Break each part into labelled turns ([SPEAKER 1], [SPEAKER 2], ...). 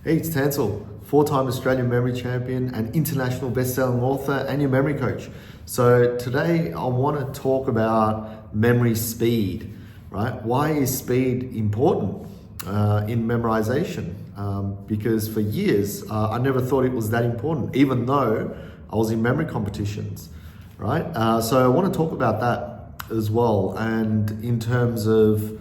[SPEAKER 1] Hey, it's Tansel, four-time Australian memory champion and international best-selling author and your memory coach. So today I want to talk about memory speed, right? Why is speed important in memorization? Because for years I never thought it was that important, even though I was in memory competitions, right? So I want to talk about that as well, and in terms of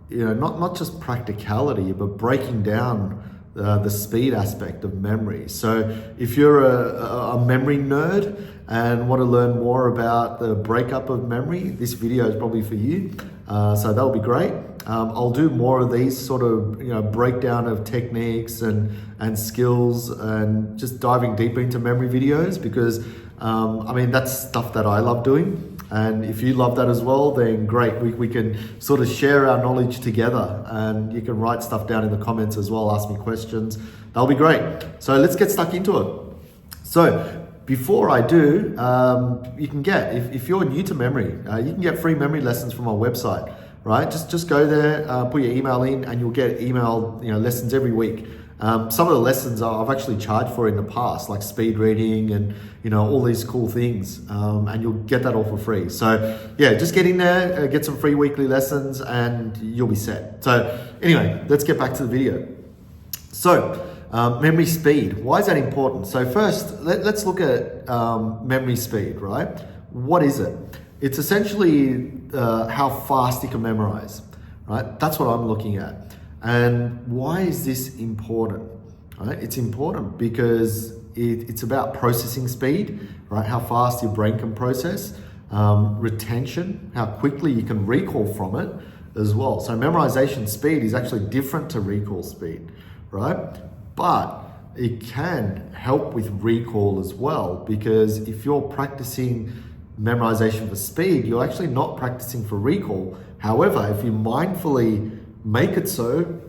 [SPEAKER 1] not just practicality, but breaking down the speed aspect of memory. So if you're a memory nerd and want to learn more about the breakup of memory, this video is probably for you. So that'll be great. I'll do more of these sort of breakdown of techniques and skills, and just diving deeper into memory videos, because that's stuff that I love doing. And if you love that as well, then great. We can sort of share our knowledge together, and you can write stuff down in the comments as well, ask me questions. That'll be great. So let's get stuck into it. So before I do, you can get, if you're new to memory, you can get free memory lessons from our website, right? Just go there, put your email in, and you'll get email lessons every week. Some of the lessons I've actually charged for in the past, like speed reading and all these cool things, and you'll get that all for free. So yeah, just get in there, get some free weekly lessons, and you'll be set. So anyway, let's get back to the video. So memory speed, why is that important? So first, let's look at memory speed, right? What is it? It's essentially how fast you can memorize, right? That's what I'm looking at. And why is this important? Right? It's important because it's about processing speed, right? How fast your brain can process, retention, how quickly you can recall from it as well. So memorization speed is actually different to recall speed, right? But it can help with recall as well, because if you're practicing memorization for speed, you're actually not practicing for recall. However, if you mindfully make it so,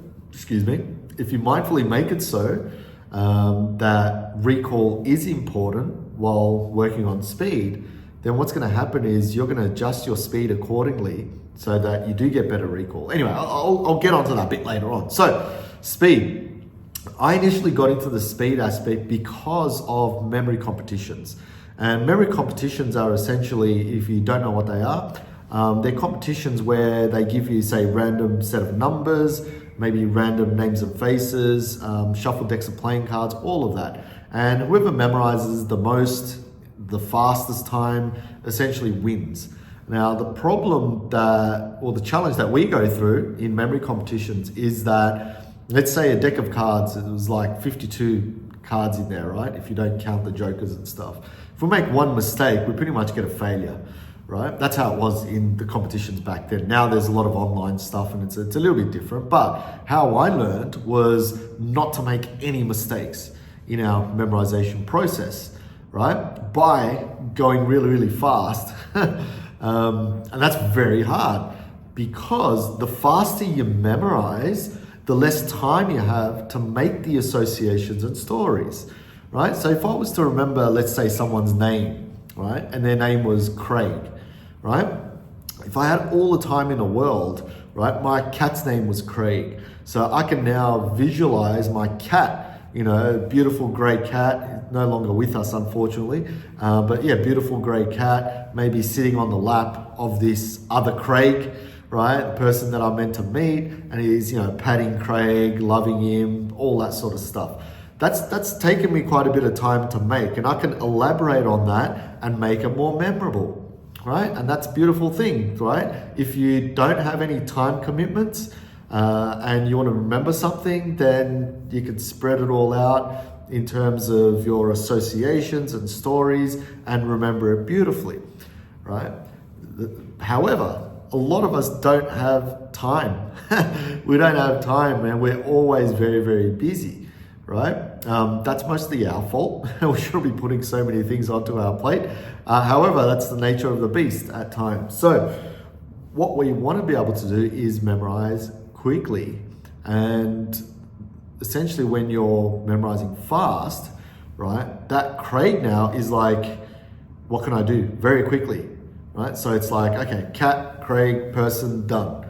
[SPEAKER 1] that recall is important while working on speed, then what's going to happen is you're going to adjust your speed accordingly so that you do get better recall. Anyway, I'll get onto that a bit later on. So speed. I initially got into the speed aspect because of memory competitions. And memory competitions are essentially, if you don't know what they are, they're competitions where they give you, say, random set of numbers, maybe random names of faces, shuffled decks of playing cards, all of that. And whoever memorizes the most, the fastest time, essentially wins. Now, the challenge that we go through in memory competitions is that, let's say a deck of cards, it was like 52 cards in there, right? If you don't count the jokers and stuff. If we make one mistake, we pretty much get a failure. Right? That's how it was in the competitions back then. Now there's a lot of online stuff, and it's a little bit different. But how I learned was not to make any mistakes in our memorization process, right? By going really, really fast. And that's very hard, because the faster you memorize, the less time you have to make the associations and stories, right? So if I was to remember, let's say, someone's name, right? And their name was Craig, right? If I had all the time in the world, right? My cat's name was Craig. So I can now visualize my cat, beautiful gray cat, no longer with us, unfortunately. But yeah, beautiful gray cat, maybe sitting on the lap of this other Craig, right? The person that I'm meant to meet, and he's, patting Craig, loving him, all that sort of stuff. That's taken me quite a bit of time to make, and I can elaborate on that and make it more memorable, right? And that's a beautiful thing, right? If you don't have any time commitments and you want to remember something, then you can spread it all out in terms of your associations and stories and remember it beautifully, right? However, a lot of us don't have time. We don't have time, and we're always very, very busy. Right? That's mostly our fault. We shouldn't be putting so many things onto our plate. However, that's the nature of the beast at times. So what we want to be able to do is memorize quickly. And essentially when you're memorizing fast, right, that Craig now is like, what can I do very quickly, right? So it's like, okay, cat, Craig, person, done.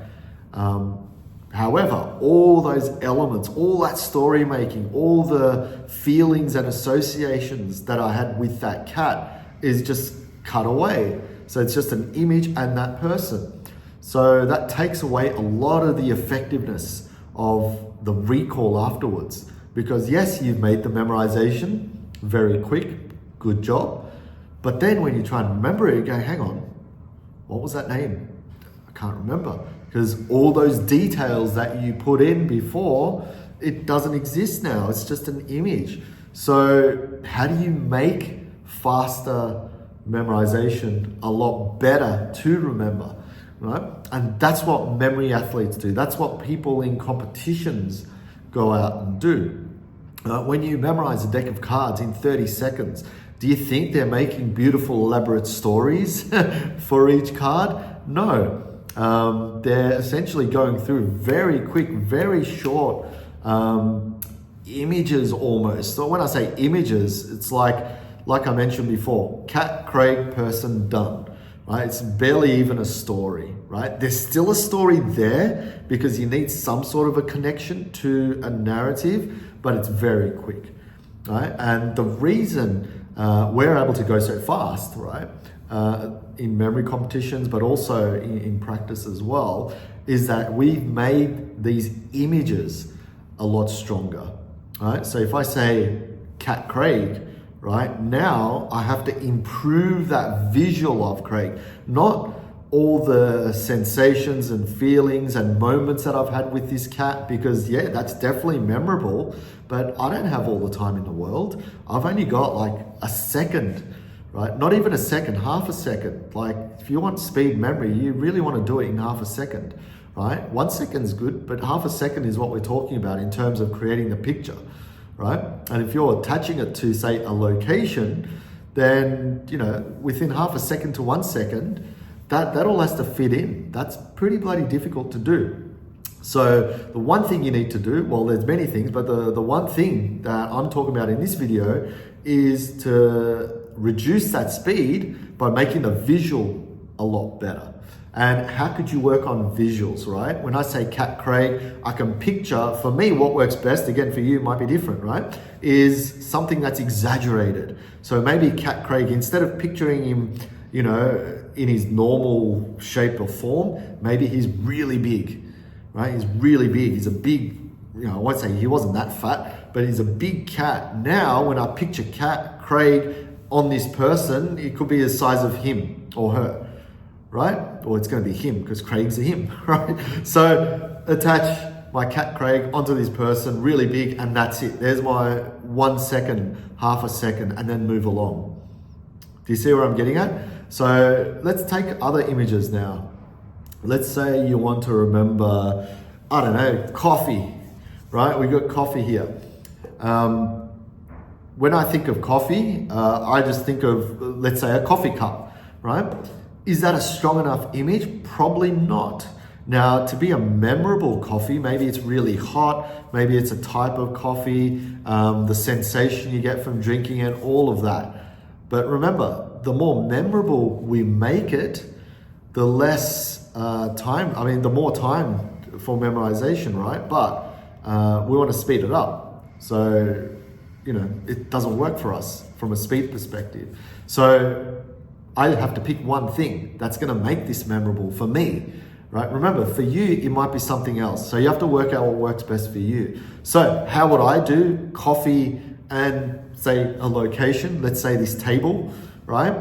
[SPEAKER 1] However, all those elements, all that story making, all the feelings and associations that I had with that cat is just cut away. So it's just an image and that person. So that takes away a lot of the effectiveness of the recall afterwards. Because yes, you've made the memorization very quick, good job. But then when you try and remember it, you go, hang on, what was that name? I can't remember. Because all those details that you put in before, it doesn't exist now. It's just an image. So how do you make faster memorization a lot better to remember, right? And that's what memory athletes do. That's what people in competitions go out and do. When you memorize a deck of cards in 30 seconds, do you think they're making beautiful, elaborate stories for each card? No. They're essentially going through very quick, very short images almost. So when I say images, it's like I mentioned before, cat, Craig, person, done. Right? It's barely even a story, right? There's still a story there because you need some sort of a connection to a narrative, but it's very quick, right? And the reason we're able to go so fast, right, in memory competitions, but also in practice as well, is that we've made these images a lot stronger, right? So if I say cat Craig, right, now I have to improve that visual of Craig, not all the sensations and feelings and moments that I've had with this cat, because yeah, that's definitely memorable, but I don't have all the time in the world. I've only got like a second, right? Not even a second, half a second. Like if you want speed memory, you really want to do it in half a second, right? 1 second is good, but half a second is what we're talking about in terms of creating the picture, right? And if you're attaching it to, say, a location, then, you know, within half a second to 1 second, that all has to fit in. That's pretty bloody difficult to do. So the one thing you need to do, well, there's many things, but the one thing that I'm talking about in this video is to reduce that speed by making the visual a lot better. And how could you work on visuals, right? When I say cat Craig, I can picture, for me, what works best, again, for you, it might be different, right? Is something that's exaggerated. So maybe cat Craig, instead of picturing him, you know, in his normal shape or form, maybe he's really big, right? He's really big. He's a big, you know, I won't say he wasn't that fat, but he's a big cat. Now, when I picture cat Craig on this person, it could be the size of him or her, right? Or it's going to be him because Craig's a him, right? So attach my cat Craig onto this person, really big, and that's it. There's my 1 second, half a second, and then move along. Do you see where I'm getting at? So let's take other images now. Let's say you want to remember, I don't know, coffee, right? We've got coffee here. When I think of coffee, I just think of, let's say, a coffee cup, right? Is that a strong enough image? Probably not. Now, to be a memorable coffee, maybe it's really hot, maybe it's a type of coffee, the sensation you get from drinking it, all of that. But remember, the more memorable we make it, the less the more time for memorization, right? But we want to speed it up. So, you know, it doesn't work for us from a speed perspective. So I have to pick one thing that's going to make this memorable for me, right? Remember, for you, it might be something else. So you have to work out what works best for you. So how would I do coffee and, say, a location? Let's say this table, right?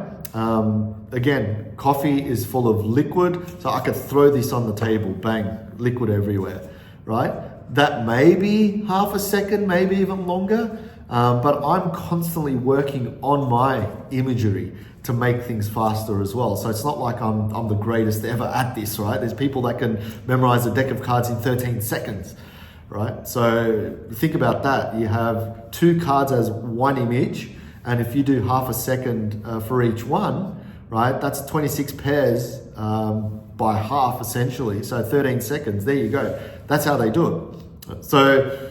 [SPEAKER 1] Again, coffee is full of liquid, so I could throw this on the table, bang, liquid everywhere, right? That may be half a second, maybe even longer, but I'm constantly working on my imagery to make things faster as well. So it's not like I'm the greatest ever at this, right? There's people that can memorize a deck of cards in 13 seconds, right? So think about that. You have 2 cards as one image, and if you do half a second for each one, right, that's 26 pairs by half essentially. So 13 seconds, there you go. That's how they do it. So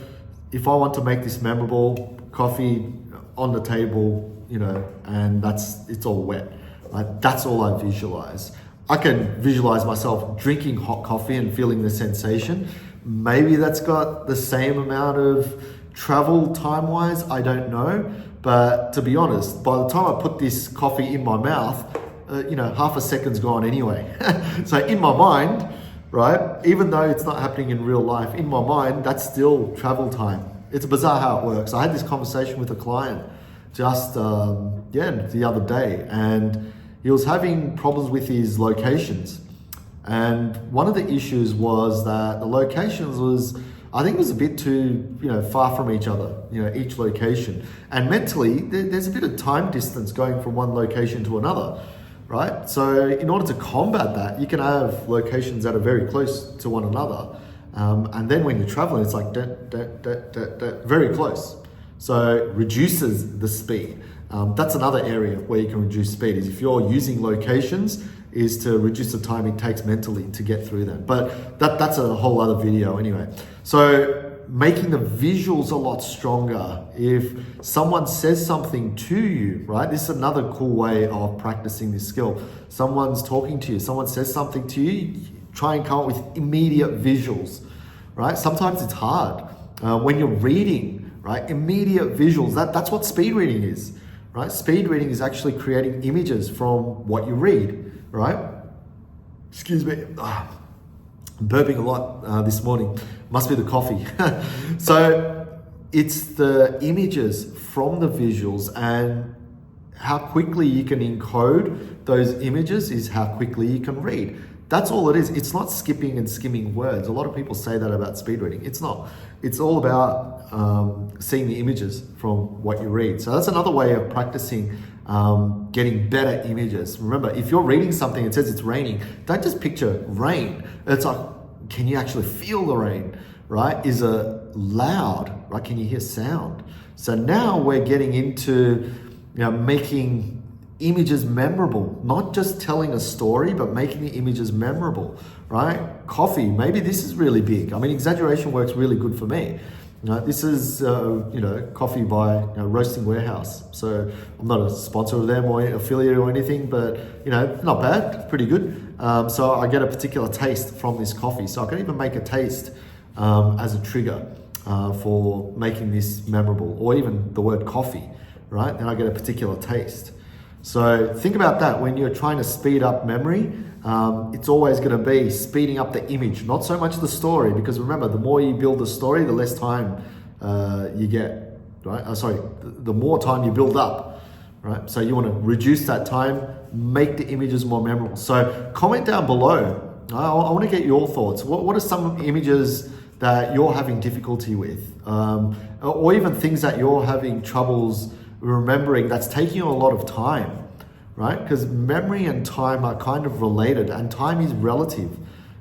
[SPEAKER 1] if I want to make this memorable, coffee on the table, you know, and it's all wet, right? That's all I visualize. I can visualize myself drinking hot coffee and feeling the sensation, Maybe that's got the same amount of travel time-wise, I don't know. But to be honest, by the time I put this coffee in my mouth, half a second's gone anyway. So in my mind, right, even though it's not happening in real life, in my mind, that's still travel time. It's bizarre how it works. I had this conversation with a client just, the other day, and he was having problems with his locations. And one of the issues was that the locations was, I think it was a bit too, far from each other, each location. And mentally, there's a bit of time distance going from one location to another, right? So in order to combat that, you can have locations that are very close to one another. And then when you're traveling, it's like very close. So it reduces the speed. That's another area where you can reduce speed, is if you're using locations, is to reduce the time it takes mentally to get through them. But that's a whole other video anyway. So making the visuals a lot stronger. If someone says something to you, right? This is another cool way of practicing this skill. Someone's talking to you, someone says something to you, try and come up with immediate visuals, right? Sometimes it's hard. When you're reading, right? Immediate visuals, that's what speed reading is, right? Speed reading is actually creating images from what you read, right? Excuse me. I'm burping a lot this morning. Must be the coffee. So it's the images from the visuals, and how quickly you can encode those images is how quickly you can read. That's all it is. It's not skipping and skimming words. A lot of people say that about speed reading. It's not. It's all about seeing the images from what you read. So that's another way of practicing getting better images. Remember, if you're reading something, it says it's raining, don't just picture rain. It's like, can you actually feel the rain, right? Is it loud, right? Can you hear sound? So now we're getting into making images memorable, not just telling a story, but making the images memorable, right? Coffee, maybe this is really big. I mean, exaggeration works really good for me. This is, coffee by Roasting Warehouse. So I'm not a sponsor of them or affiliate or anything, but not bad, it's pretty good. So I get a particular taste from this coffee. So I can even make a taste as a trigger for making this memorable, or even the word coffee, right? Then I get a particular taste. So think about that when you're trying to speed up memory. It's always going to be speeding up the image, not so much the story, because remember, the more you build the story, the less time you get, right? The more time you build up, right? So you want to reduce that time, make the images more memorable. So comment down below. I want to get your thoughts. What are some images that you're having difficulty with? Or even things that you're having troubles remembering that's taking you a lot of time, right? Because memory and time are kind of related, and time is relative,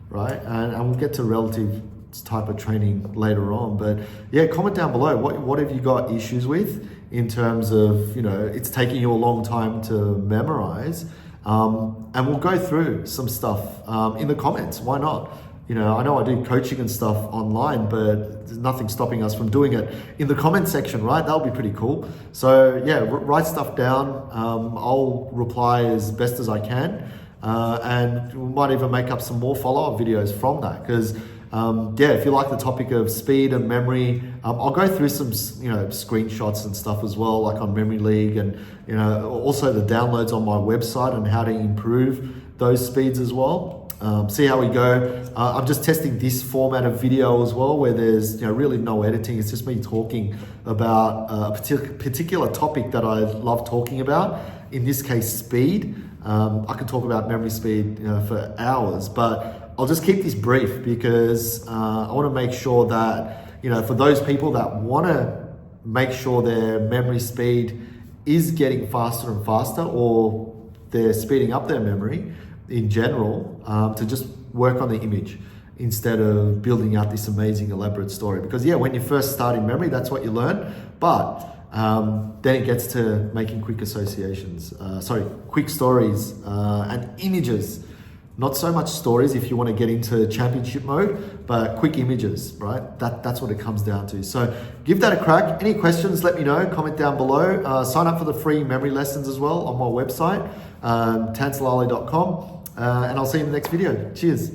[SPEAKER 1] right? And we'll get to relative type of training later on. But yeah, comment down below. What have you got issues with in terms of, it's taking you a long time to memorize? And we'll go through some stuff in the comments. Why not? I know I do coaching and stuff online, but there's nothing stopping us from doing it in the comment section, right? That'll be pretty cool. So yeah, write stuff down. I'll reply as best as I can. And we might even make up some more follow-up videos from that, because if you like the topic of speed and memory, I'll go through some screenshots and stuff as well, like on Memory League, and also the downloads on my website and how to improve those speeds as well. See how we go. I'm just testing this format of video as well, where there's really no editing. It's just me talking about a particular topic that I love talking about. In this case, speed. I could talk about memory speed for hours, but I'll just keep this brief because I want to make sure that for those people that want to make sure their memory speed is getting faster and faster, or they're speeding up their memory in general, to just work on the image instead of building out this amazing elaborate story. Because when you first start in memory, that's what you learn, but then it gets to making quick associations, quick stories and images. Not so much stories if you want to get into championship mode, but quick images, right? That's what it comes down to. So give that a crack. Any questions, let me know, comment down below. Sign up for the free memory lessons as well on my website, tansalali.com. And I'll see you in the next video. Cheers.